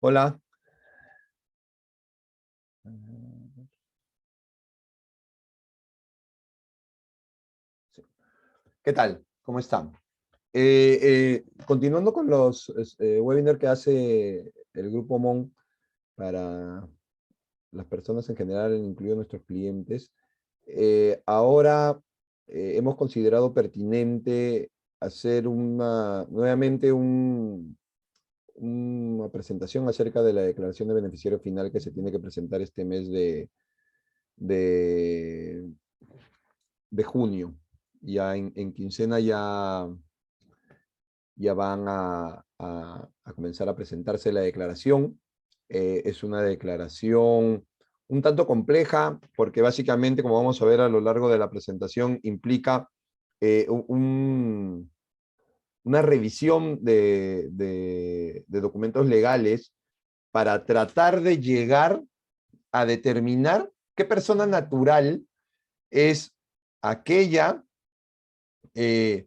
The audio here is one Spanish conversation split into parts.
Hola. ¿Qué tal? ¿Cómo están? Continuando con los webinars que hace el Grupo MON para las personas en general, incluidos nuestros clientes, ahora hemos considerado pertinente hacer nuevamente una presentación acerca de la declaración de beneficiario final que se tiene que presentar este mes de, de junio. Ya en quincena ya van a comenzar a presentarse la declaración. Es una declaración un tanto compleja porque básicamente, como vamos a ver a lo largo de la presentación, implica una revisión de documentos legales para tratar de llegar a determinar qué persona natural es aquella que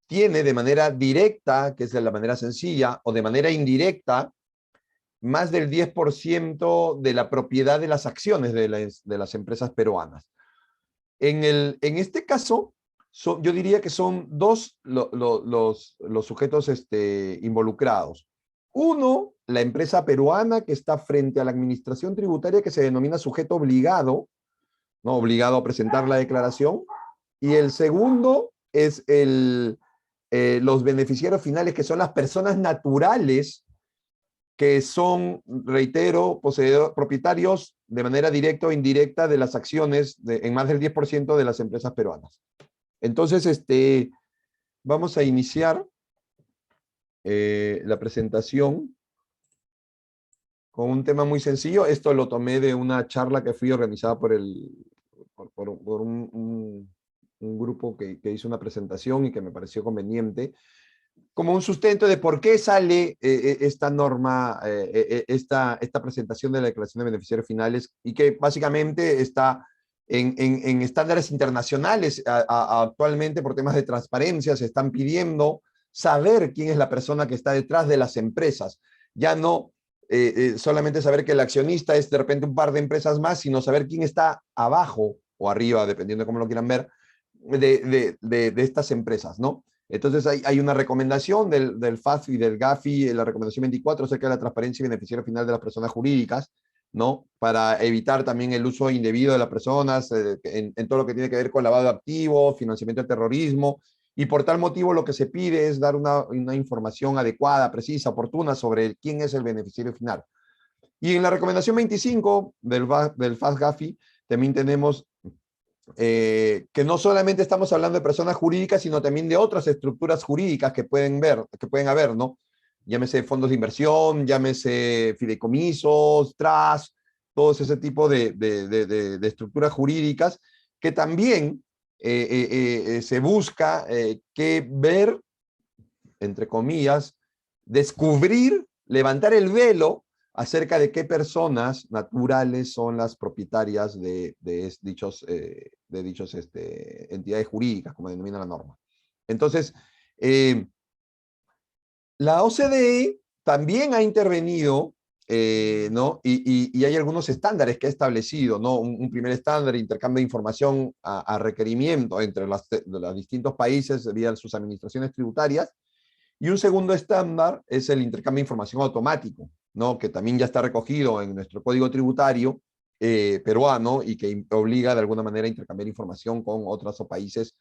tiene de manera directa, que es de la manera sencilla, o de manera indirecta, más del 10% de la propiedad de las acciones de las empresas peruanas. En este caso, yo diría que son dos los sujetos involucrados. Uno, la empresa peruana que está frente a la administración tributaria, que se denomina sujeto obligado, ¿no? Obligado a presentar la declaración. Y el segundo es los beneficiarios finales, que son las personas naturales que son, reitero, propietarios de manera directa o indirecta de las acciones en más del 10% de las empresas peruanas. Entonces, vamos a iniciar la presentación con un tema muy sencillo. Esto lo tomé de una charla que fui organizada por un grupo que hizo una presentación y que me pareció conveniente, como un sustento de por qué sale esta norma, esta presentación de la declaración de beneficiarios finales, y que básicamente está en estándares internacionales. Actualmente, por temas de transparencia, se están pidiendo saber quién es la persona que está detrás de las empresas. Ya no solamente saber que el accionista es de repente un par de empresas más, sino saber quién está abajo o arriba, dependiendo de cómo lo quieran ver, de estas empresas, ¿no? Entonces hay una recomendación del FAF y del GAFI, la recomendación 24, acerca de la transparencia y beneficiario final de las personas jurídicas, ¿no? Para evitar también el uso indebido de las personas en todo lo que tiene que ver con lavado de activos, financiamiento del terrorismo, y por tal motivo lo que se pide es dar una información adecuada, precisa, oportuna sobre quién es el beneficiario final. Y en la recomendación 25 del FAF-GAFI también tenemos que no solamente estamos hablando de personas jurídicas, sino también de otras estructuras jurídicas que pueden haber, ¿no? Llámese fondos de inversión, llámese fideicomisos, trust, todo ese tipo de estructuras jurídicas que también se busca que ver, entre comillas, descubrir, levantar el velo acerca de qué personas naturales son las propietarias de dichos entidades jurídicas, como denomina la norma. Entonces, la OCDE también ha intervenido, ¿no? Y hay algunos estándares que ha establecido, ¿no? Un primer estándar, intercambio de información a requerimiento entre los distintos países vía sus administraciones tributarias. Y un segundo estándar es el intercambio de información automático, ¿no? Que también ya está recogido en nuestro código tributario peruano, y que obliga de alguna manera a intercambiar información con otros países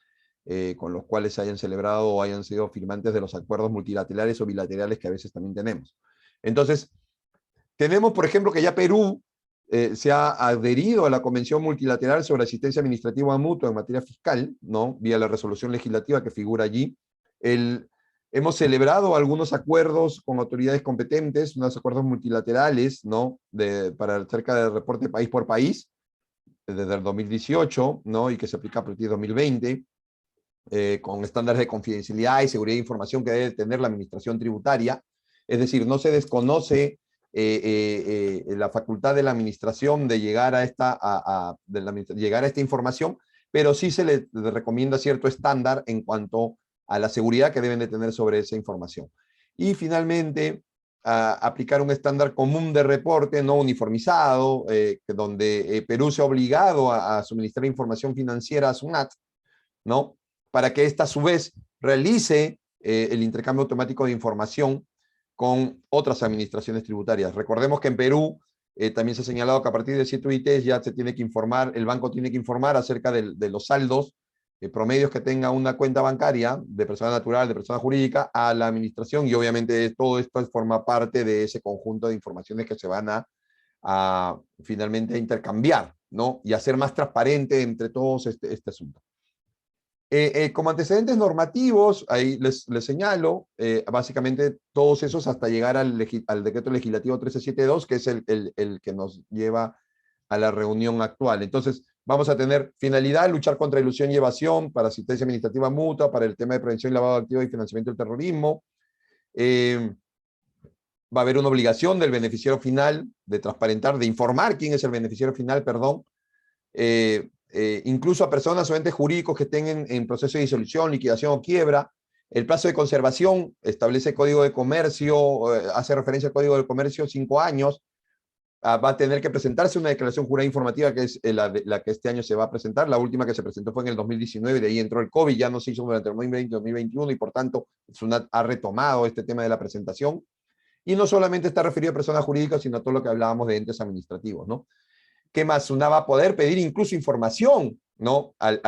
con los cuales se hayan celebrado o hayan sido firmantes de los acuerdos multilaterales o bilaterales que a veces también tenemos. Entonces, tenemos, por ejemplo, que ya Perú se ha adherido a la Convención Multilateral sobre Asistencia Administrativa Mutua en materia fiscal, ¿no? Vía la resolución legislativa que figura allí. Hemos celebrado algunos acuerdos con autoridades competentes, unos acuerdos multilaterales, ¿no? Para acerca del reporte país por país, desde el 2018, ¿no? Y que se aplica a partir de 2020, con estándares de confidencialidad y seguridad de información que debe tener la administración tributaria. Es decir, no se desconoce la facultad de la administración de llegar a esta información, pero sí se le recomienda cierto estándar en cuanto a la seguridad que deben de tener sobre esa información. Y finalmente, a aplicar un estándar común de reporte no uniformizado, donde Perú se ha obligado a suministrar información financiera a SUNAT, ¿no? Para que ésta a su vez realice el intercambio automático de información con otras administraciones tributarias. Recordemos que en Perú también se ha señalado que a partir de 7 UITs ya se tiene que informar, el banco tiene que informar acerca de los saldos promedios que tenga una cuenta bancaria de persona natural, de persona jurídica, a la administración, y obviamente todo esto forma parte de ese conjunto de informaciones que se van a finalmente intercambiar, ¿no? Y hacer más transparente entre todos este asunto. Como antecedentes normativos, ahí les señalo, básicamente todos esos hasta llegar al decreto legislativo 1372, que es el que nos lleva a la reunión actual. Entonces, vamos a tener finalidad, luchar contra ilusión y evasión, para asistencia administrativa mutua, para el tema de prevención y lavado de activos y financiamiento del terrorismo. Va a haber una obligación del beneficiario final de transparentar, de informar quién es el beneficiario final, perdón, incluso a personas o entes jurídicos que estén en proceso de disolución, liquidación o quiebra. El plazo de conservación establece el Código de Comercio, hace referencia al Código de Comercio, 5 años. Va a tener que presentarse una declaración jurada informativa, que es la que este año se va a presentar. La última que se presentó fue en el 2019, de ahí entró el COVID, ya no se hizo durante el 2020 y 2021, y por tanto SUNAT ha retomado este tema de la presentación. Y no solamente está referido a personas jurídicas, sino a todo lo que hablábamos de entes administrativos, ¿no? ¿Qué más? SUNAT va a poder pedir incluso información, ¿no? Al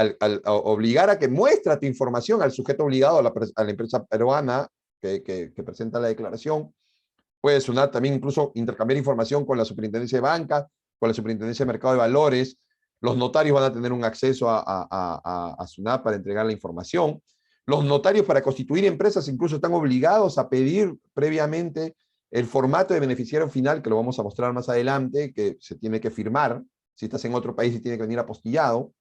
obligar a que muestre tu información al sujeto obligado, a la empresa peruana que presenta la declaración. Puede SUNAT también incluso intercambiar información con la Superintendencia de Banca, con la Superintendencia de Mercado de Valores. Los notarios van a tener un acceso a SUNAT para entregar la información. Los notarios, para constituir empresas, incluso están obligados a pedir previamente el formato de beneficiario final, que lo vamos a mostrar más adelante, que se tiene que firmar. Si estás en otro país, y tiene que venir apostillado.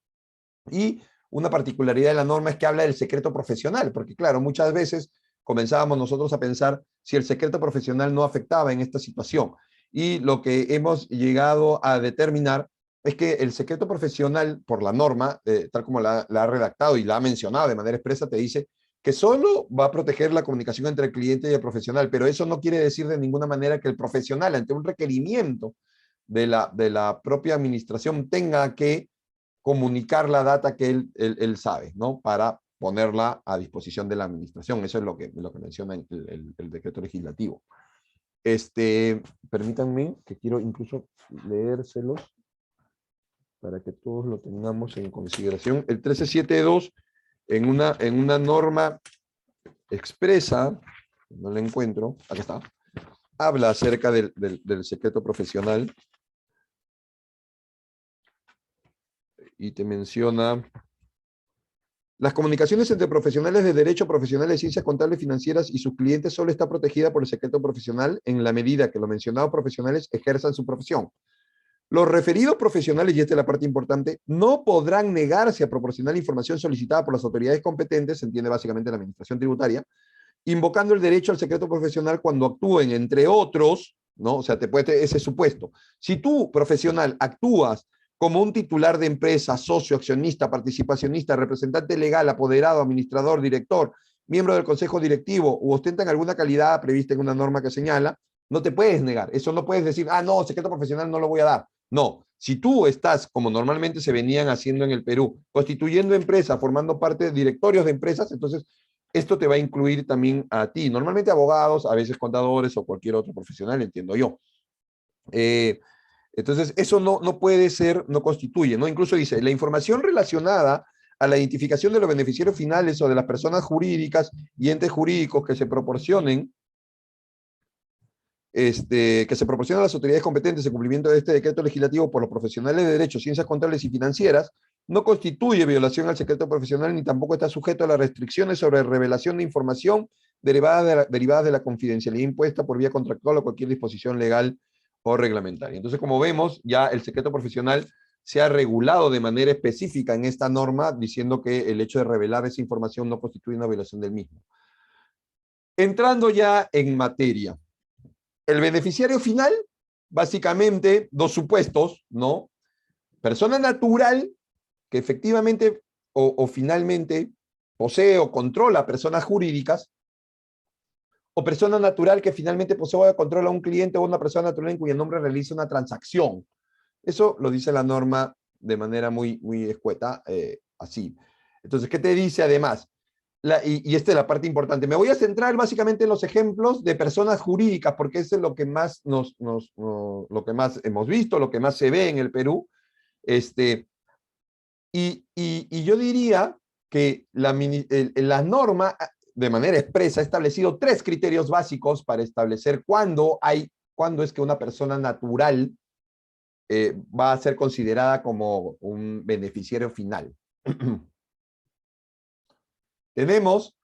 Y una particularidad de la norma es que habla del secreto profesional, porque claro, muchas veces comenzábamos nosotros a pensar si el secreto profesional no afectaba en esta situación. Y lo que hemos llegado a determinar es que el secreto profesional, por la norma, tal como la ha redactado y la ha mencionado de manera expresa, te dice que solo va a proteger la comunicación entre el cliente y el profesional, pero eso no quiere decir de ninguna manera que el profesional, ante un requerimiento de la propia administración, tenga que comunicar la data que él sabe, ¿no? Para ponerla a disposición de la administración. Eso es lo que menciona el decreto legislativo. Permítanme que quiero incluso leérselos para que todos lo tengamos en consideración. El 1372, en una norma expresa, no la encuentro, acá está, habla acerca del secreto profesional y te menciona: las comunicaciones entre profesionales de derecho, profesionales de ciencias contables financieras y sus clientes solo está protegida por el secreto profesional en la medida que los mencionados profesionales ejerzan su profesión. Los referidos profesionales, y esta es la parte importante, no podrán negarse a proporcionar información solicitada por las autoridades competentes, se entiende básicamente la administración tributaria, invocando el derecho al secreto profesional cuando actúen, entre otros, ¿no? O sea, te puede ese supuesto. Si tú, profesional, actúas como un titular de empresa, socio, accionista, participacionista, representante legal, apoderado, administrador, director, miembro del consejo directivo, u ostentan alguna calidad prevista en una norma que señala, no te puedes negar. Eso no puedes decir, no, secreto profesional no lo voy a dar. No, si tú estás, como normalmente se venían haciendo en el Perú, constituyendo empresas, formando parte de directorios de empresas, entonces esto te va a incluir también a ti. Normalmente abogados, a veces contadores o cualquier otro profesional, entiendo yo. Entonces, eso no puede ser, no constituye, ¿no? Incluso dice, la información relacionada a la identificación de los beneficiarios finales o de las personas jurídicas y entes jurídicos que se proporcionen, que se proporcionan a las autoridades competentes en cumplimiento de este decreto legislativo por los profesionales de derecho, ciencias contables y financieras, no constituye violación al secreto profesional ni tampoco está sujeto a las restricciones sobre revelación de información derivadas de la confidencialidad impuesta por vía contractual o cualquier disposición legal o reglamentaria. Entonces, como vemos, ya el secreto profesional se ha regulado de manera específica en esta norma, diciendo que el hecho de revelar esa información no constituye una violación del mismo. Entrando ya en materia, el beneficiario final, básicamente, dos supuestos, ¿no? Persona natural que efectivamente o finalmente posee o controla personas jurídicas, o persona natural que finalmente posee o controla a un cliente o una persona natural en cuyo nombre realiza una transacción. Eso lo dice la norma de manera muy, muy escueta, así. Entonces, ¿qué te dice además? Y esta es la parte importante. Me voy a centrar básicamente en los ejemplos de personas jurídicas, porque eso es lo que más, lo que más hemos visto, lo que más se ve en el Perú. Y yo diría que la norma, de manera expresa, ha establecido 3 criterios básicos para establecer cuándo es que una persona natural va a ser considerada como un beneficiario final. Tenemos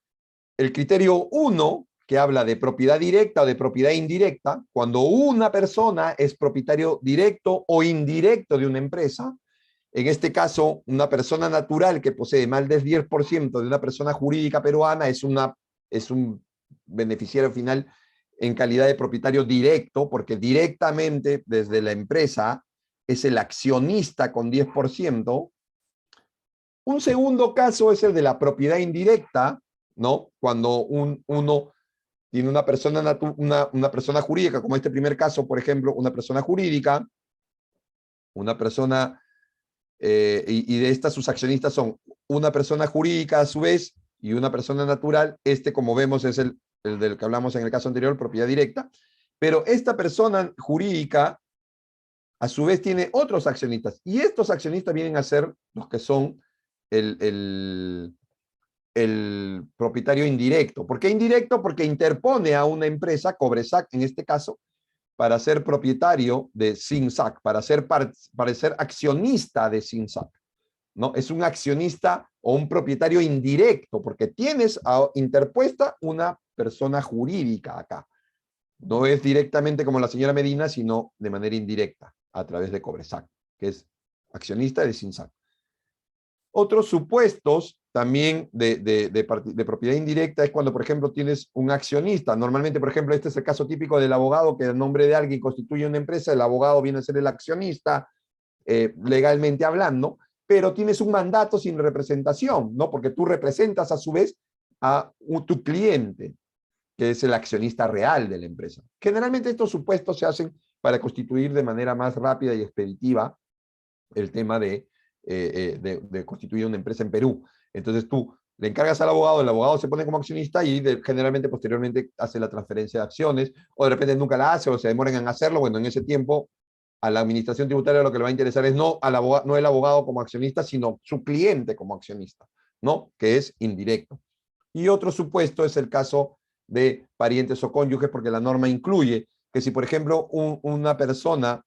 el criterio 1, que habla de propiedad directa o de propiedad indirecta, cuando una persona es propietario directo o indirecto de una empresa. En este caso, una persona natural que posee más del 10% de una persona jurídica peruana es un beneficiario final en calidad de propietario directo, porque directamente desde la empresa es el accionista con 10%. Un segundo caso es el de la propiedad indirecta, ¿no? Cuando uno tiene una persona jurídica, como este primer caso, por ejemplo, una persona jurídica, una persona, y de estas sus accionistas son una persona jurídica a su vez y una persona natural. Como vemos, es el del que hablamos en el caso anterior, propiedad directa. Pero esta persona jurídica, a su vez, tiene otros accionistas. Y estos accionistas vienen a ser los que son el propietario indirecto. ¿Por qué indirecto? Porque interpone a una empresa, Cobresac en este caso, para ser propietario de SINSAC, para ser accionista de SINSAC, ¿no? Es un accionista o un propietario indirecto, porque tienes interpuesta una persona jurídica acá. No es directamente como la señora Medina, sino de manera indirecta, a través de Cobresac, que es accionista de SINSAC. Otros supuestos también de propiedad indirecta es cuando, por ejemplo, tienes un accionista. Normalmente, por ejemplo, este es el caso típico del abogado, que en nombre de alguien constituye una empresa, el abogado viene a ser el accionista, legalmente hablando, pero tienes un mandato sin representación, ¿no? Porque tú representas a su vez a tu cliente, que es el accionista real de la empresa. Generalmente estos supuestos se hacen para constituir de manera más rápida y expeditiva el tema de constituir una empresa en Perú. Entonces tú le encargas al abogado, el abogado se pone como accionista y generalmente posteriormente hace la transferencia de acciones, o de repente nunca la hace o se demoran en hacerlo. Bueno, en ese tiempo a la administración tributaria lo que le va a interesar es no el abogado como accionista, sino su cliente como accionista, ¿no? Que es indirecto. Y otro supuesto es el caso de parientes o cónyuges, porque la norma incluye que si, por ejemplo, una persona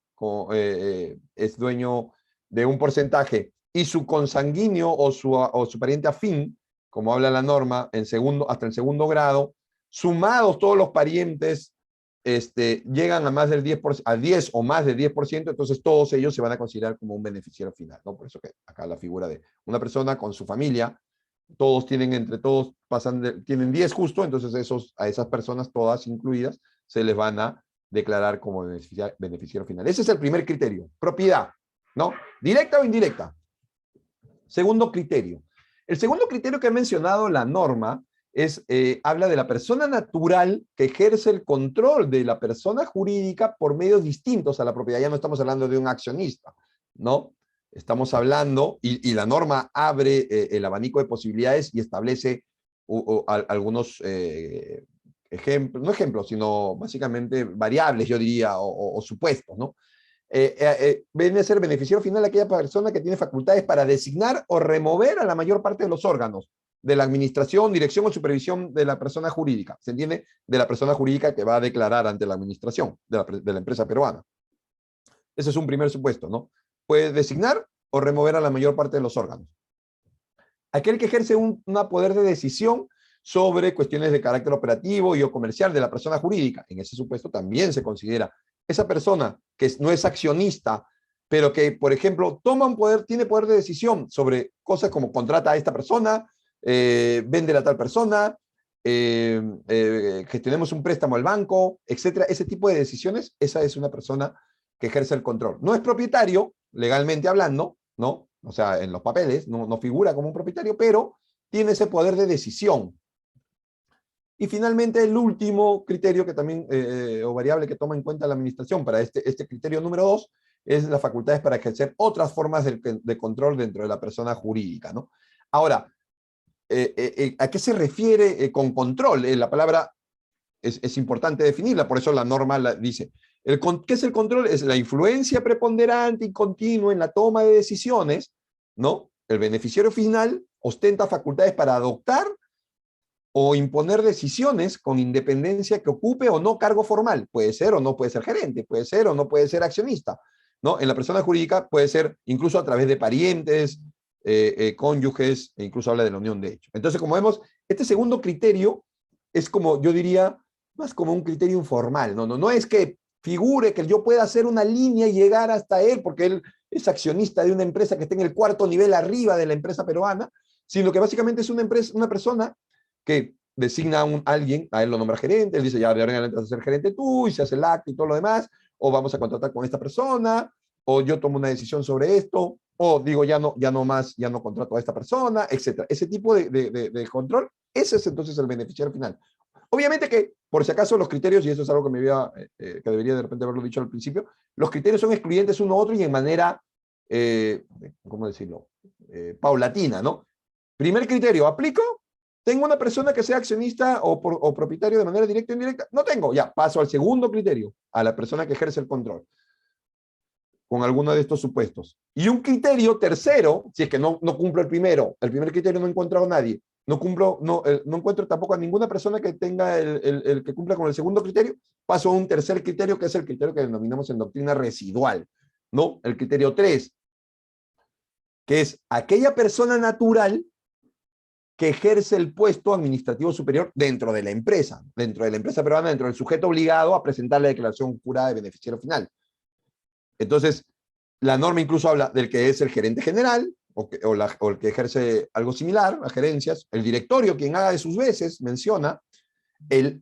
es dueño de un porcentaje y su consanguíneo o su pariente afín, como habla la norma, hasta el segundo grado, sumados todos los parientes, llegan a más del 10%, a 10 o más del 10%, entonces todos ellos se van a considerar como un beneficiario final, ¿no? Por eso que acá la figura de una persona con su familia, entre todos tienen 10 justo, entonces a esas personas, todas incluidas, se les van a declarar como beneficiario final. Ese es el primer criterio, propiedad, ¿no? ¿Directa o indirecta? Segundo criterio. El segundo criterio que ha mencionado la norma habla de la persona natural que ejerce el control de la persona jurídica por medios distintos a la propiedad. Ya no estamos hablando de un accionista, ¿no? Estamos hablando, y la norma abre el abanico de posibilidades y establece algunos ejemplos, no ejemplos, sino básicamente variables, yo diría, o supuestos, ¿no? Viene a ser beneficiario final aquella persona que tiene facultades para designar o remover a la mayor parte de los órganos de la administración, dirección o supervisión de la persona jurídica. ¿Se entiende? De la persona jurídica que va a declarar ante la administración de la empresa peruana. Ese es un primer supuesto, ¿no? Puede designar o remover a la mayor parte de los órganos. Aquel que ejerce un poder de decisión sobre cuestiones de carácter operativo y o comercial de la persona jurídica. En ese supuesto también se considera esa persona que no es accionista, pero que, por ejemplo, tiene poder de decisión sobre cosas como contrata a esta persona, vende a tal persona, gestionemos un préstamo al banco, etcétera. Ese tipo de decisiones, esa es una persona que ejerce el control. No es propietario, legalmente hablando, ¿no? O sea, en los papeles no figura como un propietario, pero tiene ese poder de decisión. Y finalmente el último criterio que también, o variable que toma en cuenta la administración para este criterio número 2, es las facultades para ejercer otras formas de control dentro de la persona jurídica, ¿no? Ahora, ¿a qué se refiere con control? La palabra es importante definirla, por eso la norma dice. ¿Qué es el control? Es la influencia preponderante y continua en la toma de decisiones, ¿no? El beneficiario final ostenta facultades para adoptar o imponer decisiones con independencia que ocupe o no cargo formal. Puede ser o no puede ser gerente, puede ser o no puede ser accionista, ¿no? En la persona jurídica puede ser incluso a través de parientes, cónyuges, e incluso habla de la unión de hecho. Entonces, como vemos, este segundo criterio es como, yo diría, más como un criterio informal, no es que figure que yo pueda hacer una línea y llegar hasta él, porque él es accionista de una empresa que está en el cuarto nivel arriba de la empresa peruana, sino que básicamente es una persona que designa a alguien, a él lo nombra gerente, él dice, ya de ahora en adelante vas a ser gerente tú, y se hace el acto y todo lo demás, o vamos a contratar con esta persona, o yo tomo una decisión sobre esto, o digo, ya no más, ya no contrato a esta persona, etcétera. Ese tipo de control, ese es entonces el beneficiario final. Obviamente que, por si acaso, los criterios, y eso es algo que que debería de repente haberlo dicho al principio, los criterios son excluyentes uno a otro y en manera, ¿cómo decirlo? Paulatina, ¿no? Primer criterio, ¿aplico? ¿Tengo una persona que sea accionista o propietario de manera directa o indirecta? No tengo, ya, paso al segundo criterio, a la persona que ejerce el control, con alguno de estos supuestos. Y un criterio tercero, si es que no cumplo el primer criterio no he encontrado a nadie, no encuentro tampoco a ninguna persona que tenga el que cumpla con el segundo criterio, paso a un tercer criterio, que es el criterio que denominamos en doctrina residual, ¿no? El criterio 3, que es aquella persona natural que ejerce el puesto administrativo superior dentro de la empresa peruana, dentro del sujeto obligado a presentar la declaración jurada de beneficiario final. Entonces, la norma incluso habla del que es el gerente general, o el que ejerce algo similar, las gerencias, el directorio, quien haga de sus veces, menciona,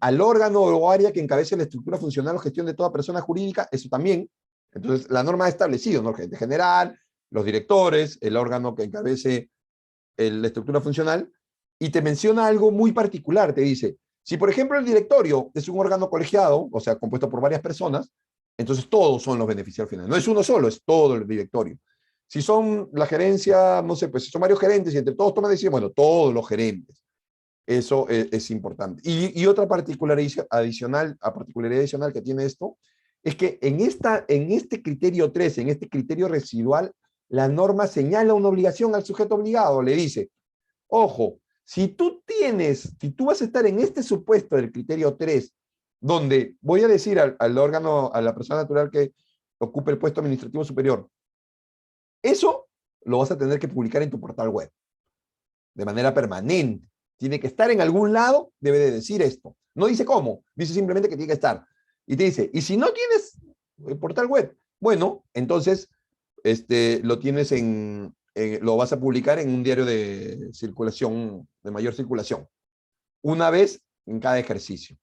al órgano o área que encabece la estructura funcional o gestión de toda persona jurídica, eso también. Entonces, la norma ha establecido, ¿no? El gerente general, los directores, el órgano que encabece la estructura funcional, y te menciona algo muy particular, te dice, si por ejemplo el directorio es un órgano colegiado, o sea, compuesto por varias personas, entonces todos son los beneficiarios finales. No es uno solo, es todo el directorio. Si son la gerencia, no sé, pues si son varios gerentes y entre todos toman decisiones, bueno, todos los gerentes. Eso es importante. Y otra particularidad adicional que tiene esto, es que en este criterio 3, en este criterio residual, la norma señala una obligación al sujeto obligado, le dice, ojo, si tú vas a estar en este supuesto del criterio 3, donde voy a decir al órgano, a la persona natural que ocupe el puesto administrativo superior, eso lo vas a tener que publicar en tu portal web, de manera permanente. Tiene que estar en algún lado, debe de decir esto. No dice cómo, dice simplemente que tiene que estar. Y te dice, y si no tienes el portal web, bueno, entonces lo vas a publicar en un diario de circulación, de mayor circulación, una vez en cada ejercicio.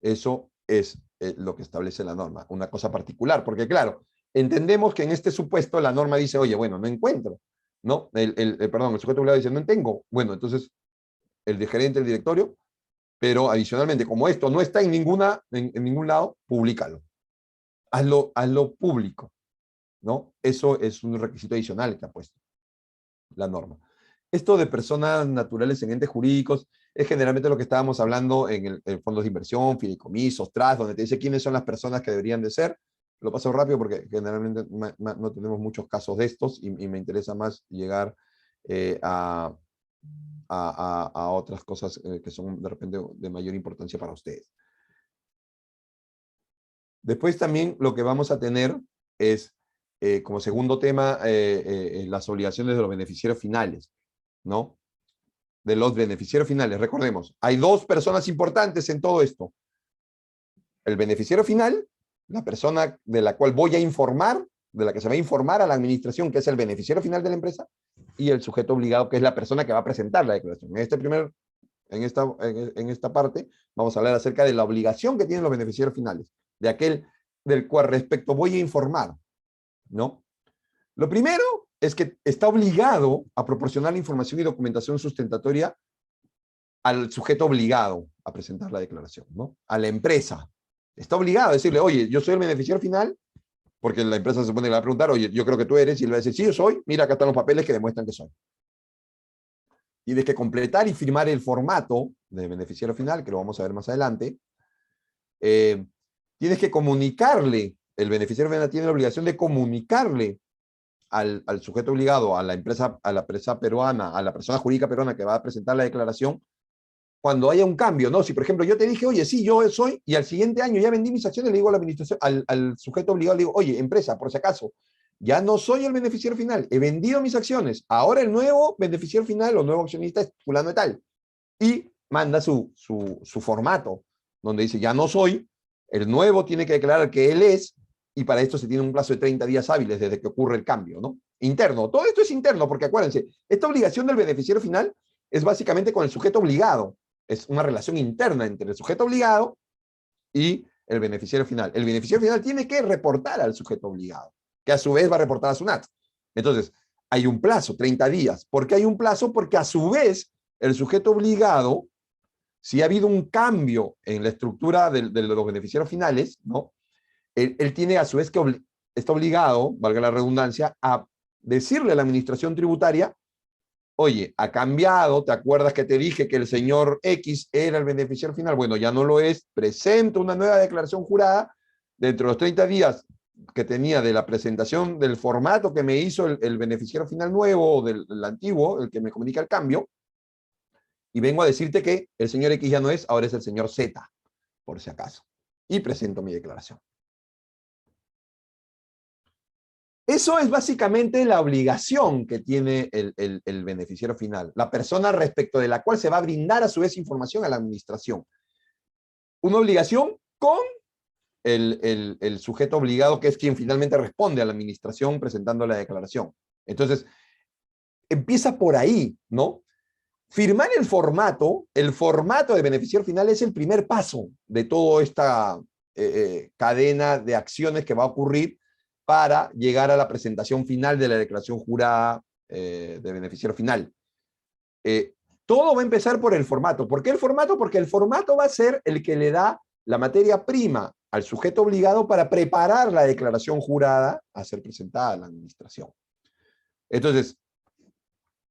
Eso es lo que establece la norma, una cosa particular, porque claro, entendemos que en este supuesto la norma dice, oye, bueno, no encuentro, ¿no? Perdón, el sujeto obligado dice, no tengo. Bueno, entonces el gerente, el directorio, pero adicionalmente, como esto no está en ningún lado, públicalo. Hazlo público, ¿no? Eso es un requisito adicional que ha puesto la norma. Esto de personas naturales en entes jurídicos es generalmente lo que estábamos hablando en fondos de inversión, fideicomisos, trust, donde te dice quiénes son las personas que deberían de ser. Lo paso rápido porque generalmente no tenemos muchos casos de estos y me interesa más llegar a otras cosas que son de repente de mayor importancia para ustedes. Después también lo que vamos a tener es, como segundo tema, las obligaciones de los beneficiarios finales, ¿no? De los beneficiarios finales. Recordemos, hay dos personas importantes en todo esto. El beneficiario final, la persona de la cual voy a informar, de la que se va a informar a la administración, que es el beneficiario final de la empresa, y el sujeto obligado, que es la persona que va a presentar la declaración. En esta parte vamos a hablar acerca de la obligación que tienen los beneficiarios finales, de aquel del cual respecto voy a informar, ¿no? Lo primero es que está obligado a proporcionar la información y documentación sustentatoria al sujeto obligado a presentar la declaración, ¿no? A la empresa. Está obligado a decirle, oye, yo soy el beneficiario final, porque la empresa se supone que le va a preguntar, oye, yo creo que tú eres, y le va a decir, sí, yo soy, mira, acá están los papeles que demuestran que soy. Tienes que completar y firmar el formato de beneficiario final, que lo vamos a ver más adelante. Tienes que comunicarle, el beneficiario final tiene la obligación de comunicarle al sujeto obligado, a la empresa peruana, a la persona jurídica peruana que va a presentar la declaración, cuando haya un cambio, ¿no? Si, por ejemplo, yo te dije, oye, sí, yo soy, y al siguiente año ya vendí mis acciones, le digo a la administración, al sujeto obligado, le digo, oye, empresa, por si acaso, ya no soy el beneficiario final, he vendido mis acciones, ahora el nuevo beneficiario final o nuevo accionista es fulano de tal. Y manda su formato, donde dice, ya no soy, el nuevo tiene que declarar que él es, y para esto se tiene un plazo de 30 días hábiles desde que ocurre el cambio, ¿no? Interno, todo esto es interno, porque acuérdense, esta obligación del beneficiario final es básicamente con el sujeto obligado, es una relación interna entre el sujeto obligado y el beneficiario final. El beneficiario final tiene que reportar al sujeto obligado, que a su vez va a reportar a SUNAT. Entonces, hay un plazo, 30 días. ¿Por qué hay un plazo? Porque a su vez, el sujeto obligado, si ha habido un cambio en la estructura de los beneficiarios finales, ¿no? Él tiene a su vez que está obligado, valga la redundancia, a decirle a la administración tributaria, oye, ha cambiado, ¿te acuerdas que te dije que el señor X era el beneficiario final? Bueno, ya no lo es, presento una nueva declaración jurada dentro de los 30 días que tenía de la presentación del formato que me hizo el beneficiario final nuevo o del antiguo, el que me comunica el cambio, y vengo a decirte que el señor X ya no es, ahora es el señor Z, por si acaso. Y presento mi declaración. Eso es básicamente la obligación que tiene el beneficiario final, la persona respecto de la cual se va a brindar a su vez información a la administración. Una obligación con el sujeto obligado, que es quien finalmente responde a la administración presentando la declaración. Entonces, empieza por ahí, ¿no? Firmar el formato de beneficiario final es el primer paso de toda esta cadena de acciones que va a ocurrir para llegar a la presentación final de la declaración jurada de beneficiario final. Todo va a empezar por el formato. ¿Por qué el formato? Porque el formato va a ser el que le da la materia prima al sujeto obligado para preparar la declaración jurada a ser presentada a la administración. Entonces,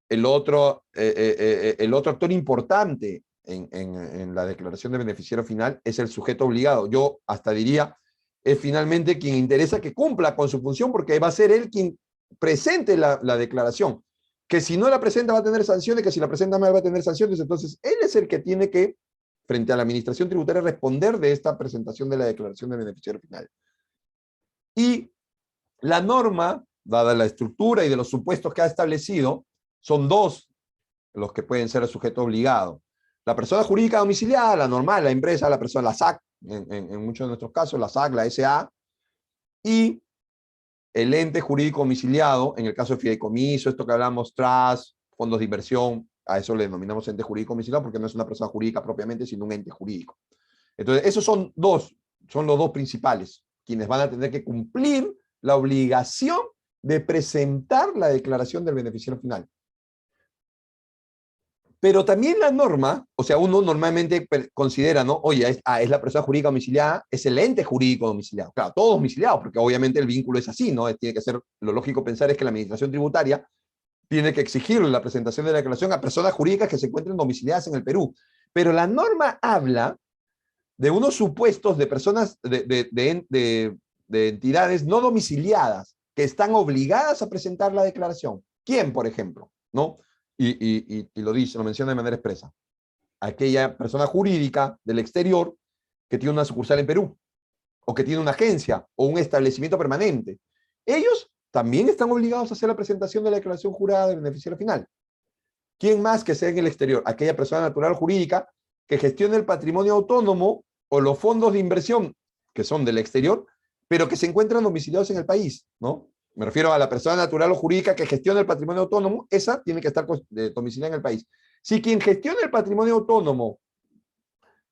el otro actor importante en la declaración de beneficiario final es el sujeto obligado. Yo hasta diría, es finalmente quien interesa que cumpla con su función, porque va a ser él quien presente la declaración. Que si no la presenta va a tener sanciones, que si la presenta mal va a tener sanciones. Entonces, él es el que tiene que, frente a la administración tributaria, responder de esta presentación de la declaración de beneficiario final. Y la norma, dada la estructura y de los supuestos que ha establecido, son dos los que pueden ser el sujeto obligado. La persona jurídica domiciliada, la normal, la empresa, la persona, la SAC, en muchos de nuestros casos, la SAC, la SA, y el ente jurídico domiciliado, en el caso de fideicomiso, esto que hablamos, trust, fondos de inversión, a eso le denominamos ente jurídico domiciliado porque no es una persona jurídica propiamente, sino un ente jurídico. Entonces, esos son los dos principales, quienes van a tener que cumplir la obligación de presentar la declaración del beneficiario final. Pero también la norma, o sea, uno normalmente considera, ¿no? Oye, es la persona jurídica domiciliada, es el ente jurídico domiciliado. Claro, todos domiciliados, porque obviamente el vínculo es así, ¿no? Tiene que ser, lo lógico pensar es que la administración tributaria tiene que exigirle la presentación de la declaración a personas jurídicas que se encuentren domiciliadas en el Perú. Pero la norma habla de unos supuestos de personas, de entidades no domiciliadas que están obligadas a presentar la declaración. ¿Quién, por ejemplo? ¿No? Y lo dice, lo menciona de manera expresa. Aquella persona jurídica del exterior que tiene una sucursal en Perú, o que tiene una agencia, o un establecimiento permanente. Ellos también están obligados a hacer la presentación de la declaración jurada del beneficiario final. ¿Quién más que sea en el exterior? Aquella persona natural jurídica que gestione el patrimonio autónomo o los fondos de inversión que son del exterior, pero que se encuentran domiciliados en el país, ¿no? Me refiero a la persona natural o jurídica que gestiona el patrimonio autónomo, esa tiene que estar domiciliada en el país. Si quien gestiona el patrimonio autónomo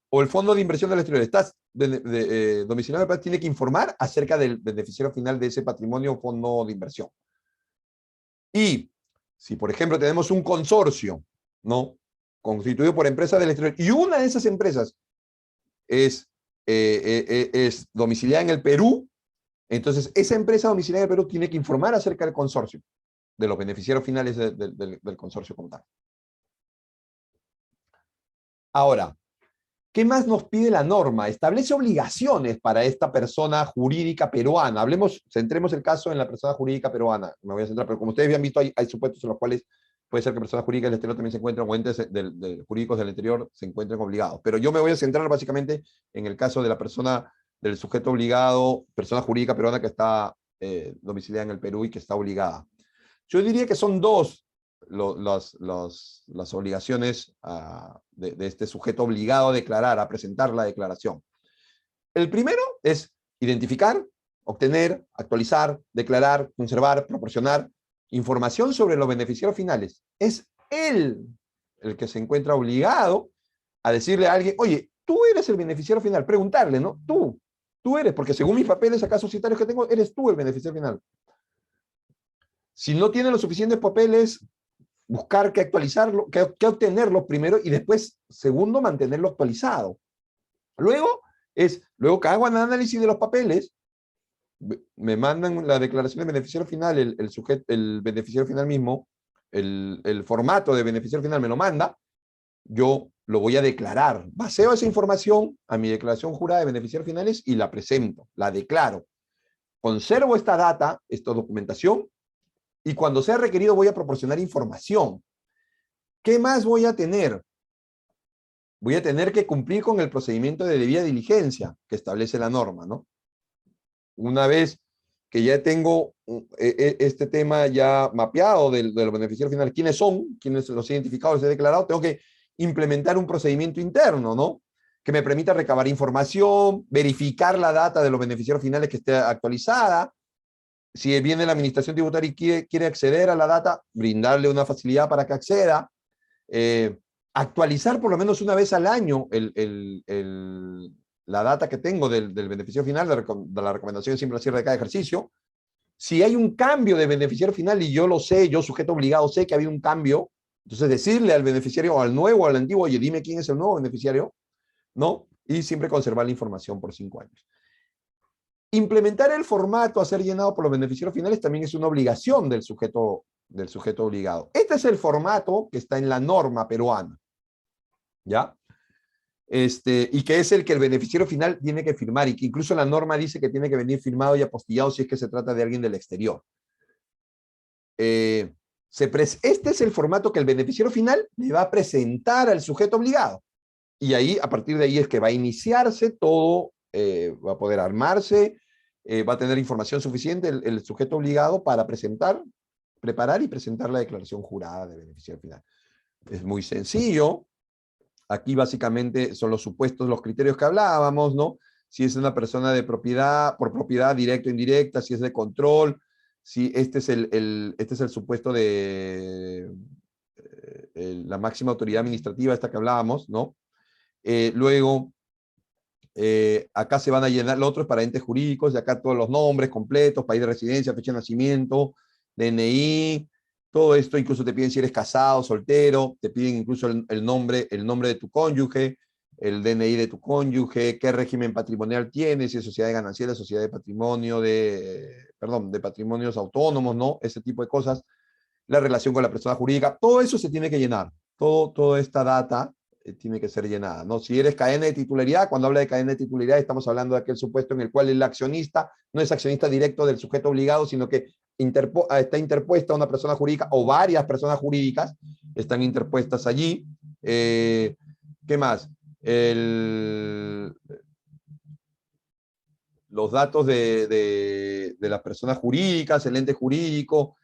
o el fondo de inversión del exterior está domiciliado en el país, tiene que informar acerca del beneficiario final de ese patrimonio o fondo de inversión. Y si, por ejemplo, tenemos un consorcio, ¿no? constituido por empresas del exterior, y una de esas empresas es domiciliada en el Perú, entonces esa empresa domiciliada en el Perú tiene que informar acerca del consorcio, de los beneficiarios finales del consorcio como tal. Ahora, ¿qué más nos pide la norma? Establece obligaciones para esta persona jurídica peruana. Centremos el caso en la persona jurídica peruana. Me voy a centrar, pero como ustedes habían visto, hay supuestos en los cuales puede ser que personas jurídicas del exterior también se encuentren, o entes jurídicos del interior se encuentren obligados. Pero yo me voy a centrar básicamente en el caso de la persona, del sujeto obligado, persona jurídica peruana que está domiciliada en el Perú y que está obligada. Yo diría que son dos las obligaciones de este sujeto obligado a declarar, a presentar la declaración. El primero es identificar, obtener, actualizar, declarar, conservar, proporcionar información sobre los beneficiarios finales. Es él el que se encuentra obligado a decirle a alguien, oye, tú eres el beneficiario final, preguntarle, ¿no? Tú eres, porque según mis papeles acá societarios que tengo, eres tú el beneficiario final. Si no tiene los suficientes papeles, buscar que actualizarlo, que obtenerlo primero y después, segundo, mantenerlo actualizado. Luego que hago un análisis de los papeles, me mandan la declaración de beneficiario final, el beneficiario final mismo, el formato de beneficiario final me lo manda, yo lo voy a declarar. Baseo esa información a mi declaración jurada de beneficiarios finales y la presento, la declaro. Conservo esta data, esta documentación, y cuando sea requerido voy a proporcionar información. ¿Qué más voy a tener? Voy a tener que cumplir con el procedimiento de debida diligencia que establece la norma, ¿no? Una vez que ya tengo este tema ya mapeado de los beneficiarios finales, quiénes son, quiénes los he identificado, los he declarado, tengo que implementar un procedimiento interno, ¿no? Que me permita recabar información, verificar la data de los beneficiarios finales que esté actualizada. Si viene la administración tributaria y quiere acceder a la data, brindarle una facilidad para que acceda. Actualizar por lo menos una vez al año la data que tengo del beneficiario final, de la recomendación siempre al cierre de cada ejercicio. Si hay un cambio de beneficiario final y yo lo sé, yo sujeto obligado sé que ha habido un cambio, entonces decirle al beneficiario, o al nuevo, o al antiguo, oye, dime quién es el nuevo beneficiario, ¿no? Y siempre conservar la información por 5 años. Implementar el formato a ser llenado por los beneficiarios finales también es una obligación del sujeto obligado. Este es el formato que está en la norma peruana, ¿ya? Y que es el que el beneficiario final tiene que firmar, y que incluso la norma dice que tiene que venir firmado y apostillado si es que se trata de alguien del exterior. Este es el formato que el beneficiario final le va a presentar al sujeto obligado. Y ahí, a partir de ahí es que va a iniciarse todo, va a poder armarse, va a tener información suficiente el sujeto obligado para preparar y presentar la declaración jurada de beneficiario final. Es muy sencillo. Aquí básicamente son los supuestos, los criterios que hablábamos, ¿no? Si es una persona de propiedad, por propiedad directa o indirecta, si es de control, si este es este es el supuesto de la máxima autoridad administrativa, esta que hablábamos, ¿no? Luego, acá se van a llenar, lo otro es para entes jurídicos, de acá todos los nombres completos, país de residencia, fecha de nacimiento, DNI, todo esto. Incluso te piden si eres casado, soltero, te piden incluso el nombre de tu cónyuge, el DNI de tu cónyuge, qué régimen patrimonial tienes, si es sociedad de ganancieras, sociedad de patrimonio, de patrimonios autónomos, ¿no? Ese tipo de cosas, la relación con la persona jurídica, todo eso se tiene que llenar, toda esta data tiene que ser llenada, ¿no? Si eres cadena de titularidad, cuando habla de cadena de titularidad estamos hablando de aquel supuesto en el cual el accionista no es accionista directo del sujeto obligado, sino que está interpuesta una persona jurídica o varias personas jurídicas están interpuestas allí. ¿Qué más? Los datos de las personas jurídicas, el ente jurídico.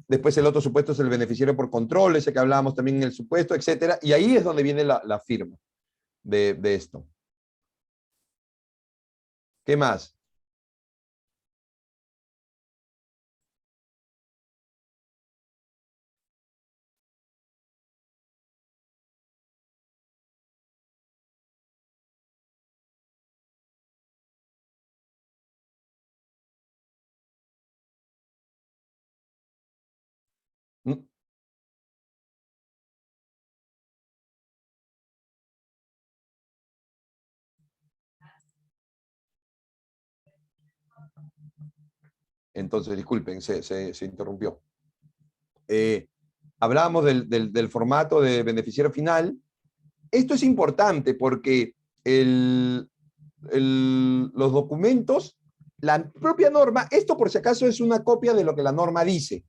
Después el otro supuesto es el beneficiario por control, ese que hablábamos también en el supuesto, etcétera. Y ahí es donde viene la firma de esto. ¿Qué más? Entonces, disculpen, se interrumpió. Hablábamos del formato de beneficiario final. Esto es importante porque los documentos, la propia norma, esto por si acaso es una copia de lo que la norma dice.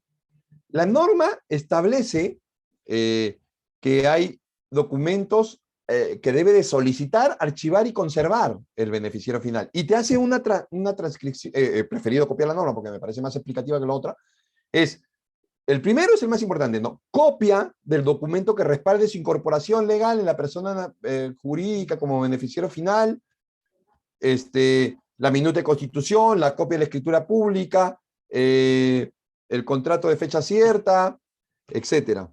La norma establece que hay documentos que debe de solicitar, archivar y conservar el beneficiario final. Y te hace una transcripción, preferido copiar la norma porque me parece más explicativa que la otra, es, el primero es el más importante, ¿no? Copia del documento que respalde su incorporación legal en la persona jurídica como beneficiario final, la minuta de constitución, la copia de la escritura pública, el contrato de fecha cierta, etcétera.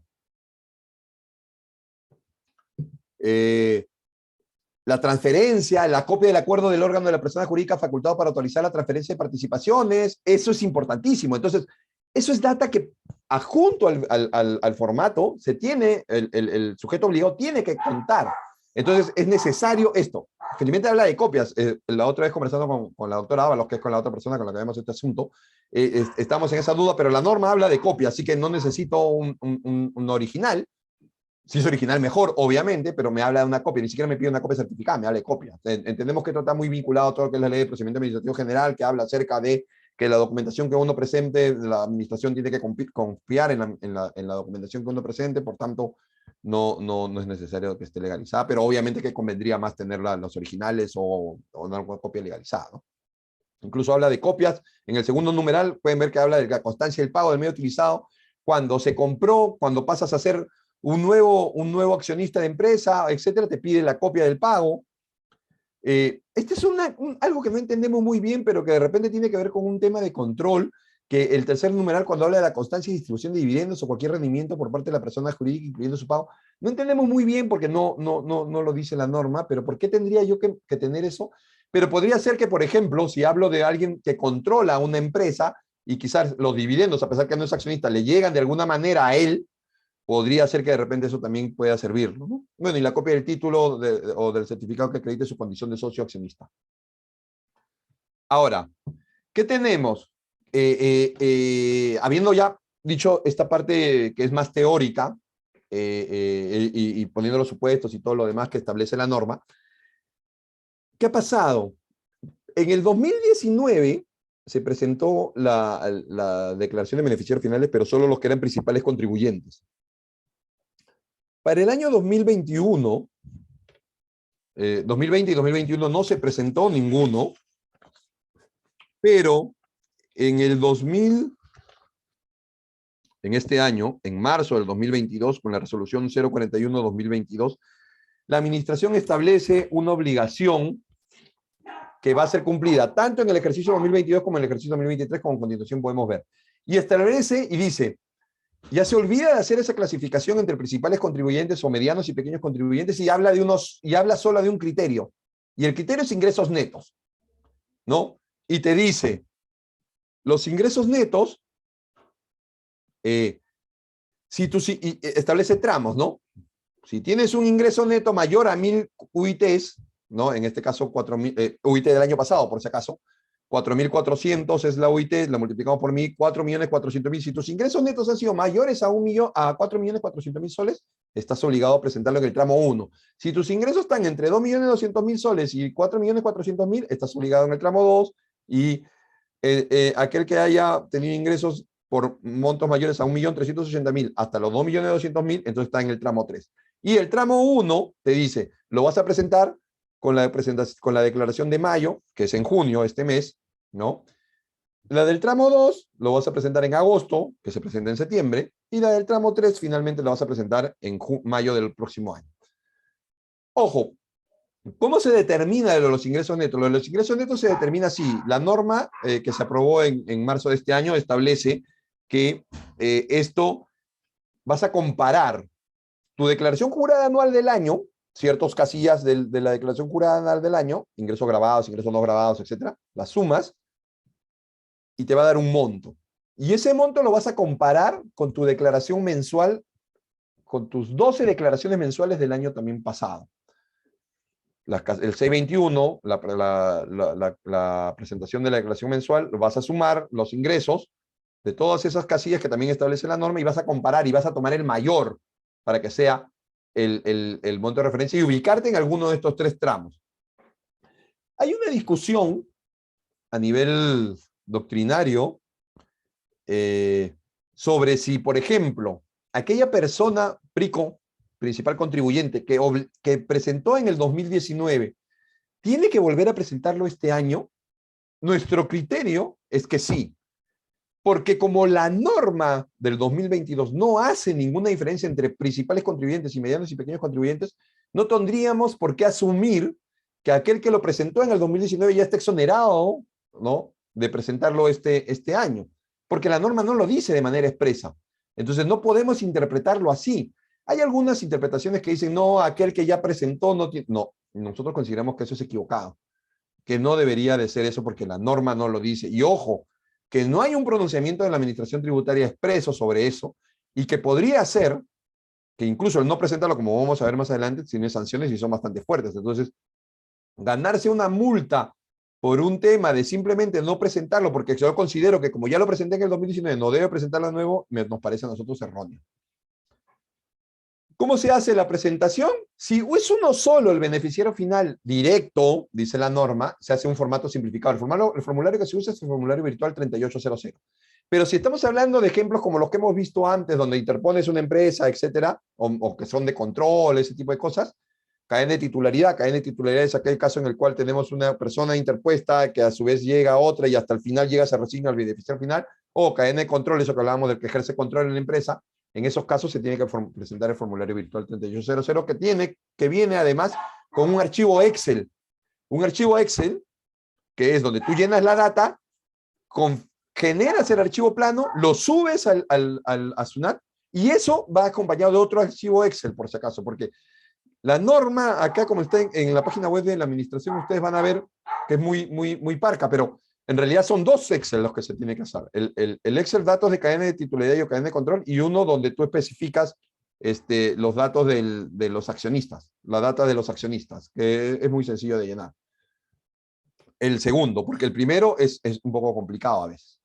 La transferencia, la copia del acuerdo del órgano de la persona jurídica facultado para autorizar la transferencia de participaciones, eso es importantísimo. Entonces, eso es data que adjunto al formato, se tiene, el sujeto obligado tiene que contar. Entonces, es necesario esto. Felizmente habla de copias. La otra vez conversando con la doctora Ábalos, que es con la otra persona con la que vemos este asunto, estamos en esa duda, pero la norma habla de copia, así que no necesito un original. Si es original, mejor, obviamente, pero me habla de una copia, ni siquiera me pide una copia certificada, me habla de copia. Entendemos que esto está muy vinculado a todo lo que es la ley de procedimiento administrativo general, que habla acerca de que la documentación que uno presente, la administración tiene que confiar en la documentación que uno presente, por tanto, no es necesario que esté legalizada, pero obviamente que convendría más tener los originales o una copia legalizada, ¿no? Incluso habla de copias. En el segundo numeral pueden ver que habla de la constancia del pago del medio utilizado cuando se compró, cuando pasas a ser un nuevo accionista de empresa, etcétera, te pide la copia del pago. Este es algo que no entendemos muy bien, pero que de repente tiene que ver con un tema de control, que el tercer numeral, cuando habla de la constancia y distribución de dividendos o cualquier rendimiento por parte de la persona jurídica, incluyendo su pago, no entendemos muy bien porque no lo dice la norma, pero ¿por qué tendría yo que tener eso? Pero podría ser que, por ejemplo, si hablo de alguien que controla una empresa y quizás los dividendos, a pesar que no es accionista, le llegan de alguna manera a él, podría ser que de repente eso también pueda servirlo, ¿no? Bueno, y la copia del título o del certificado que acredite su condición de socio accionista. Ahora, ¿qué tenemos? Habiendo ya dicho esta parte que es más teórica y poniendo los supuestos y todo lo demás que establece la norma, ¿qué ha pasado? En el 2019 se presentó la declaración de beneficiarios finales, pero solo los que eran principales contribuyentes. Para el año 2021, 2020 y 2021 no se presentó ninguno, pero en este año, en marzo del 2022, con la resolución 041-2022, la administración establece una obligación que va a ser cumplida tanto en el ejercicio 2022 como en el ejercicio 2023, como en continuación podemos ver. Y establece y dice, ya se olvida de hacer esa clasificación entre principales contribuyentes o medianos y pequeños contribuyentes y habla solo de un criterio. Y el criterio es ingresos netos, ¿no? Y te dice, los ingresos netos, establece tramos, ¿no? Si tienes un ingreso neto mayor a 1000 UITs, ¿no? En este caso 4000, UIT del año pasado, por si acaso, 4.400 es la UIT, la multiplicamos por 1000, 4.400.000. Si tus ingresos netos han sido mayores a 4.400.000 soles, estás obligado a presentarlo en el tramo 1. Si tus ingresos están entre 2.200.000 soles y 4.400.000, estás obligado en el tramo 2. Y aquel que haya tenido ingresos por montos mayores a 1.380.000 hasta los 2.200.000, entonces está en el tramo 3. Y el tramo 1 te dice, lo vas a presentar con la declaración de mayo, que es en junio, este mes, ¿no? La del tramo 2 lo vas a presentar en agosto, que se presenta en septiembre, y la del tramo 3 finalmente la vas a presentar en mayo del próximo año. Ojo, ¿cómo se determina los ingresos netos? Los ingresos netos se determina así. La norma que se aprobó en marzo de este año establece que esto vas a comparar tu declaración jurada anual del año, ciertos casillas de la declaración jurada anual del año, ingresos grabados, ingresos no grabados, etcétera, las sumas y te va a dar un monto. Y ese monto lo vas a comparar con tu declaración mensual, con tus 12 declaraciones mensuales del año también pasado. el 621, la presentación de la declaración mensual, vas a sumar los ingresos de todas esas casillas que también establece la norma y vas a comparar y vas a tomar el mayor para que sea el monto de referencia y ubicarte en alguno de estos tres tramos. Hay una discusión a nivel doctrinario sobre si, por ejemplo, aquella persona, PRICO, principal contribuyente, que presentó en el 2019, ¿tiene que volver a presentarlo este año? Nuestro criterio es que sí, porque como la norma del 2022 no hace ninguna diferencia entre principales contribuyentes y medianos y pequeños contribuyentes, no tendríamos por qué asumir que aquel que lo presentó en el 2019 ya está exonerado, ¿no?, de presentarlo este año, porque la norma no lo dice de manera expresa. Entonces no podemos interpretarlo así. Hay algunas interpretaciones que dicen, no, aquel que ya presentó no tiene... No, nosotros consideramos que eso es equivocado, que no debería de ser eso porque la norma no lo dice. Y ojo, que no hay un pronunciamiento de la Administración Tributaria expreso sobre eso y que podría ser que incluso el no presentarlo, como vamos a ver más adelante, tiene sanciones y son bastante fuertes. Entonces, ganarse una multa por un tema de simplemente no presentarlo, porque yo considero que como ya lo presenté en el 2019, no debe presentarlo de nuevo, nos parece a nosotros erróneo. ¿Cómo se hace la presentación? Si es uno solo el beneficiario final directo, dice la norma, se hace un formato simplificado. El formulario que se usa es el formulario virtual 3800. Pero si estamos hablando de ejemplos como los que hemos visto antes, donde interpones una empresa, etcétera, o que son de control, ese tipo de cosas, cadena de titularidad es aquel caso en el cual tenemos una persona interpuesta que a su vez llega a otra y hasta el final llega, se resigna al beneficiario final, o cadena de control, eso que hablábamos del que ejerce control en la empresa. En esos casos se tiene que presentar el formulario virtual 3800 que viene además con un archivo Excel. Un archivo Excel que es donde tú llenas la data, generas el archivo plano, lo subes a SUNAT y eso va acompañado de otro archivo Excel, por si acaso, porque la norma acá, como está en la página web de la administración, ustedes van a ver que es muy parca, pero en realidad son dos Excel los que se tiene que hacer. El Excel datos de cadena de titularidad y cadena de control y uno donde tú especificas los datos de los accionistas, la data de los accionistas, que es muy sencillo de llenar. El segundo, porque el primero es un poco complicado a veces.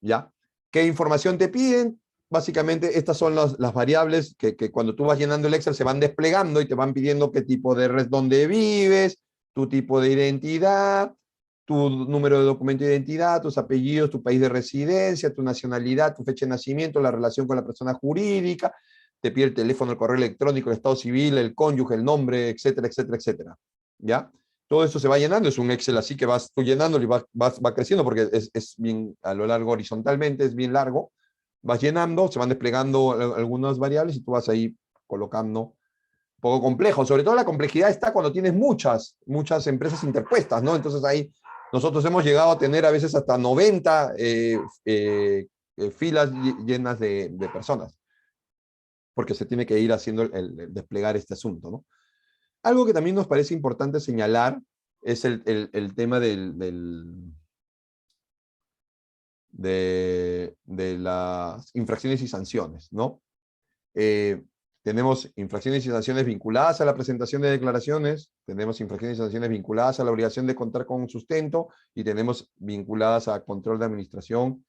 ¿Ya? ¿Qué información te piden? Básicamente estas son las variables que cuando tú vas llenando el Excel se van desplegando y te van pidiendo qué tipo de red, dónde vives, tu tipo de identidad, tu número de documento de identidad, tus apellidos, tu país de residencia, tu nacionalidad, tu fecha de nacimiento, la relación con la persona jurídica, te pide el teléfono, el correo electrónico, el estado civil, el cónyuge, el nombre, etcétera, etcétera, etcétera. ¿Ya? Todo eso se va llenando, es un Excel así que vas tú llenándolo y va creciendo porque es bien a lo largo horizontalmente, es bien largo, vas llenando, se van desplegando algunas variables y tú vas ahí colocando un poco complejo, sobre todo la complejidad está cuando tienes muchas empresas interpuestas, ¿no? Entonces ahí nosotros hemos llegado a tener a veces hasta 90 filas llenas de personas, porque se tiene que ir haciendo el desplegar este asunto, ¿no? Algo que también nos parece importante señalar es el tema de las infracciones y sanciones, ¿no? Tenemos infracciones y sanciones vinculadas a la presentación de declaraciones, tenemos infracciones y sanciones vinculadas a la obligación de contar con un sustento y tenemos vinculadas a control de administración,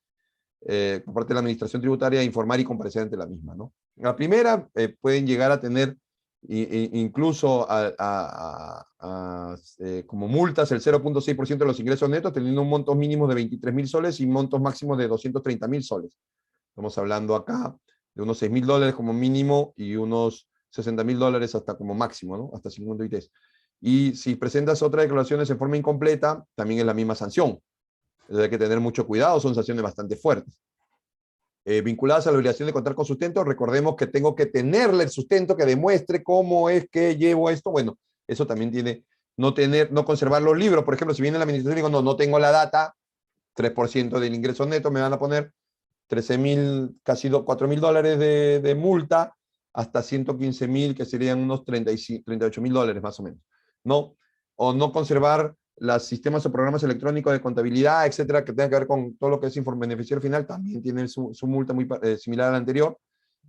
por parte de la administración tributaria, informar y comparecer ante la misma, ¿no? La primera pueden llegar a tener incluso como multas el 0.6% de los ingresos netos, teniendo un monto mínimo de 23.000 soles y montos máximos de 230.000 soles. Estamos hablando acá de unos $6.000 como mínimo y unos $60.000 hasta como máximo, ¿no? Hasta 53. Y si presentas otras declaraciones en forma incompleta, también es la misma sanción. Entonces hay que tener mucho cuidado, son sanciones bastante fuertes. Vinculadas a la obligación de contar con sustento, recordemos que tengo que tenerle el sustento que demuestre cómo es que llevo esto. Bueno, eso también tiene, no conservar los libros. Por ejemplo, si viene la administración y digo, no tengo la data, 3% del ingreso neto, me van a poner 13.000, casi $4.000 de multa, hasta 115.000, que serían unos $38.000 más o menos, ¿no? O no conservar los sistemas o programas electrónicos de contabilidad, etcétera, que tenga que ver con todo lo que es beneficiario final, también tienen su multa muy similar a la anterior.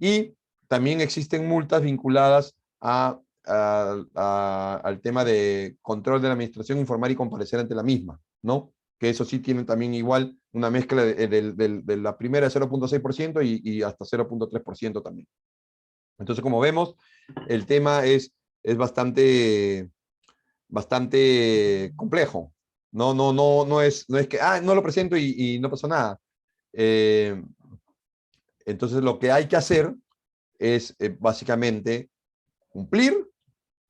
Y también existen multas vinculadas a al tema de control de la administración, informar y comparecer ante la misma, ¿no? Que eso sí tiene también igual una mezcla de la primera 0.6% y hasta 0.3% también. Entonces, como vemos, el tema es bastante complejo. No es que, no lo presento y no pasó nada. Entonces, lo que hay que hacer es básicamente cumplir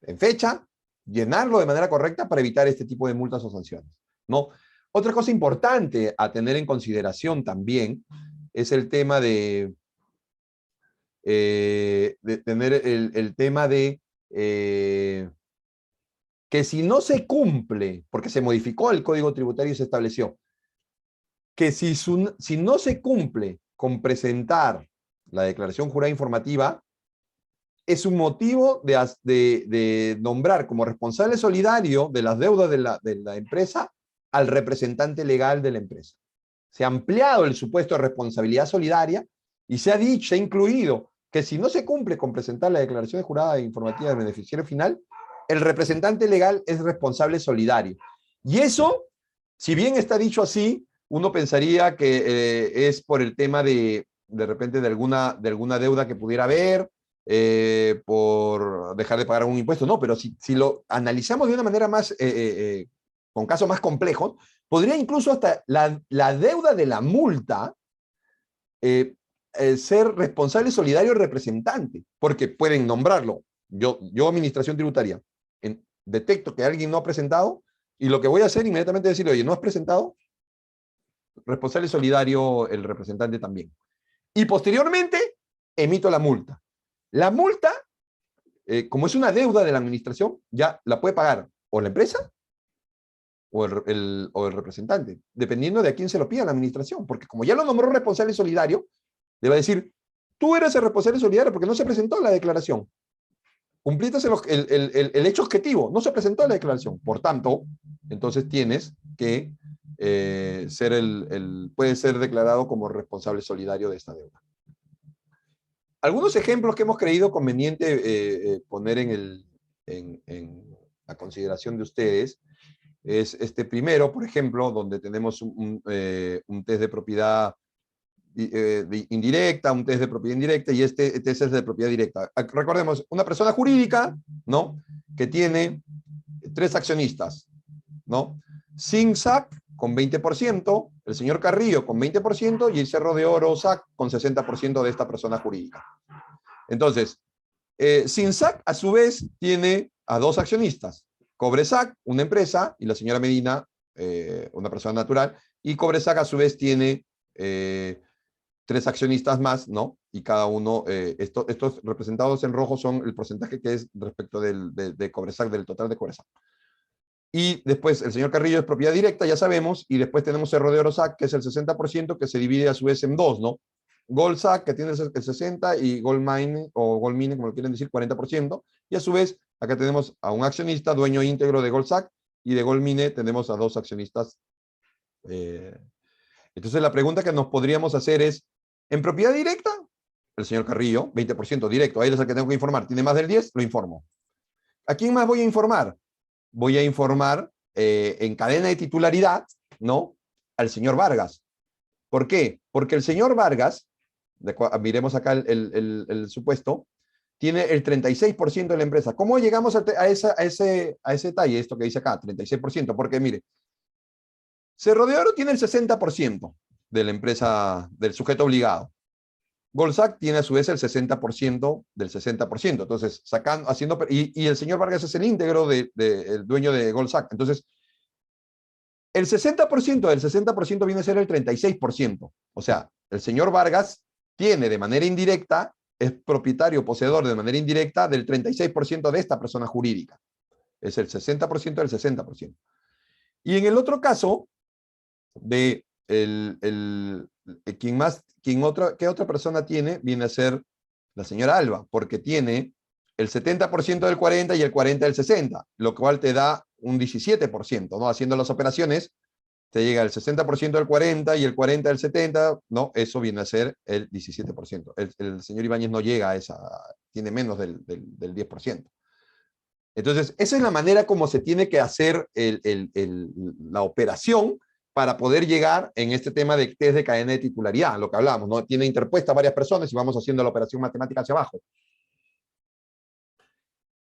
en fecha, llenarlo de manera correcta para evitar este tipo de multas o sanciones, ¿no? Otra cosa importante a tener en consideración también es el tema de tener el tema de que si no se cumple, porque se modificó el Código Tributario y se estableció, que si no se cumple con presentar la declaración jurada informativa, es un motivo de nombrar como responsable solidario de las deudas de la empresa al representante legal de la empresa. Se ha ampliado el supuesto de responsabilidad solidaria y se ha dicho, se ha incluido que si no se cumple con presentar la declaración de jurada informativa del beneficiario final, el representante legal es responsable solidario. Y eso, si bien está dicho así, uno pensaría que es por el tema de repente de alguna deuda que pudiera haber, por dejar de pagar un impuesto. No, pero si lo analizamos de una manera más, con casos más complejos, podría incluso hasta la deuda de la multa ser responsable solidario representante, porque pueden nombrarlo. Yo administración tributaria, detecto que alguien no ha presentado y lo que voy a hacer inmediatamente es decirle, oye, ¿no has presentado? Responsable solidario el representante también. Y posteriormente emito la multa. La multa, como es una deuda de la administración, ya la puede pagar o la empresa o el representante, dependiendo de a quién se lo pida la administración, porque como ya lo nombró responsable solidario, le va a decir, tú eres el responsable solidario porque no se presentó la declaración. Cumpliste el hecho objetivo, no se presentó la declaración. Por tanto, entonces tienes que puede ser declarado como responsable solidario de esta deuda. Algunos ejemplos que hemos creído conveniente poner en la consideración de ustedes es este primero, por ejemplo, donde tenemos un test de propiedad indirecta, un test de propiedad indirecta, y este test es de propiedad directa. Recordemos, una persona jurídica, ¿no? Que tiene 3 accionistas, ¿no? SINSAC con 20%, el señor Carrillo con 20% y el Cerro de Oro SAC con 60% de esta persona jurídica. Entonces, SINSAC a su vez tiene a 2 accionistas, Cobresac, una empresa, y la señora Medina, una persona natural, y Cobresac a su vez tiene 3 accionistas más, ¿no? Y cada uno, estos representados en rojo son el porcentaje que es respecto de Cobresac, del total de Cobresac. Y después el señor Carrillo es propiedad directa, ya sabemos, y después tenemos Cerro de Oro SAC, que es el 60%, que se divide a su vez en 2, ¿no? Gold SAC, que tiene el 60%, y Gold Mine, o Gold Mine, como lo quieren decir, 40%, y a su vez, acá tenemos a un accionista, dueño íntegro de Gold SAC, y de Gold Mine tenemos a 2 accionistas. Entonces la pregunta que nos podríamos hacer es, ¿en propiedad directa? El señor Carrillo, 20% directo, a él es el que tengo que informar. ¿Tiene más del 10? Lo informo. ¿A quién más voy a informar? Voy a informar en cadena de titularidad, ¿no? Al señor Vargas. ¿Por qué? Porque el señor Vargas, miremos acá el supuesto, tiene el 36% de la empresa. ¿Cómo llegamos a ese detalle, esto que dice acá, 36%? Porque mire, Cerro de Oro tiene el 60% de la empresa, del sujeto obligado. Goldsac tiene a su vez el 60% del 60%. Entonces, y el señor Vargas es el íntegro el dueño de Goldsac. Entonces, el 60% del 60% viene a ser el 36%. O sea, el señor Vargas tiene de manera indirecta, es propietario, poseedor de manera indirecta del 36% de esta persona jurídica. Es el 60% del 60%. Y en el otro caso, ¿qué otra persona tiene? Viene a ser la señora Alba, porque tiene el 70% del 40 y el 40 del 60, lo cual te da un 17%, ¿no? Haciendo las operaciones, te llega el 60% del 40 y el 40 del 70, ¿no? Eso viene a ser el 17%. El señor Ibáñez no llega a esa, tiene menos del 10%. Entonces, esa es la manera como se tiene que hacer la operación para poder llegar en este tema de test de cadena de titularidad, lo que hablamos, ¿no? Tiene interpuestas varias personas y vamos haciendo la operación matemática hacia abajo.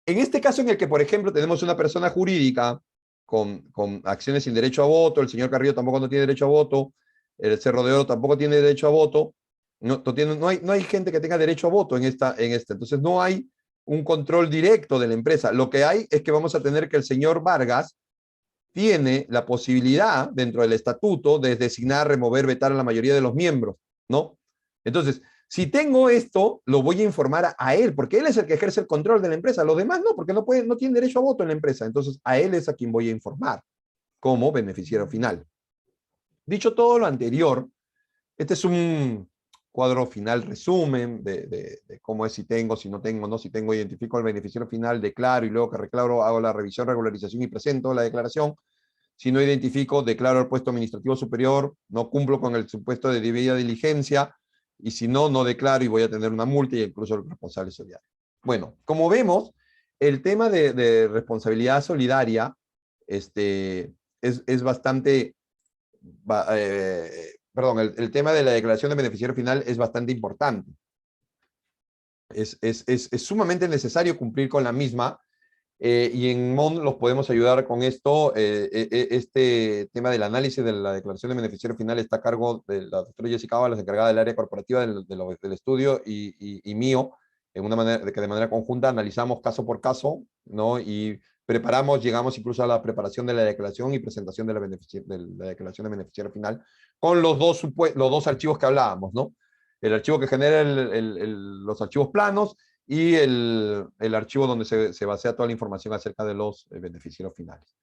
En este caso en el que, por ejemplo, tenemos una persona jurídica con acciones sin derecho a voto, el señor Carrillo tampoco no tiene derecho a voto, el Cerro de Oro tampoco tiene derecho a voto, no hay gente que tenga derecho a voto en esta. Entonces no hay un control directo de la empresa. Lo que hay es que vamos a tener que el señor Vargas tiene la posibilidad dentro del estatuto de designar, remover, vetar a la mayoría de los miembros, ¿no? Entonces, si tengo esto, lo voy a informar a él, porque él es el que ejerce el control de la empresa. Los demás no, porque no tienen derecho a voto en la empresa. Entonces, a él es a quien voy a informar como beneficiario final. Dicho todo lo anterior, este es un cuadro final resumen de cómo es si tengo, si no tengo, no, si tengo, identifico al beneficiario final, declaro y luego que reclaro, hago la revisión, regularización y presento la declaración. Si no identifico, declaro el puesto administrativo superior, no cumplo con el supuesto de debida diligencia, y si no, no declaro y voy a tener una multa y incluso el responsable solidario. Bueno, como vemos, el tema de responsabilidad solidaria es bastante, perdón, el tema de la declaración de beneficiario final es bastante importante. Es sumamente necesario cumplir con la misma, y en MON los podemos ayudar con esto. Este tema del análisis de la declaración de beneficiario final está a cargo de la doctora Jessica Ábalos, encargada del área corporativa del estudio, y mío, de manera conjunta analizamos caso por caso, ¿no? Y preparamos, llegamos incluso a la preparación de la declaración y presentación de la declaración de beneficiario final con los dos archivos que hablábamos, ¿no? El archivo que genera los archivos planos y el archivo donde se basea toda la información acerca de los beneficiarios finales.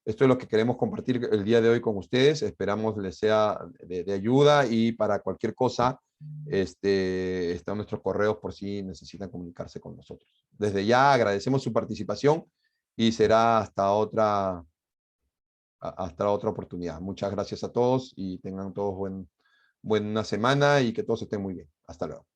Esto es lo que queremos compartir el día de hoy con ustedes. Esperamos les sea de ayuda, y para cualquier cosa están nuestros correos por si necesitan comunicarse con nosotros. Desde ya agradecemos su participación y será hasta otra oportunidad. Muchas gracias a todos y tengan todos buena semana y que todos estén muy bien. Hasta luego.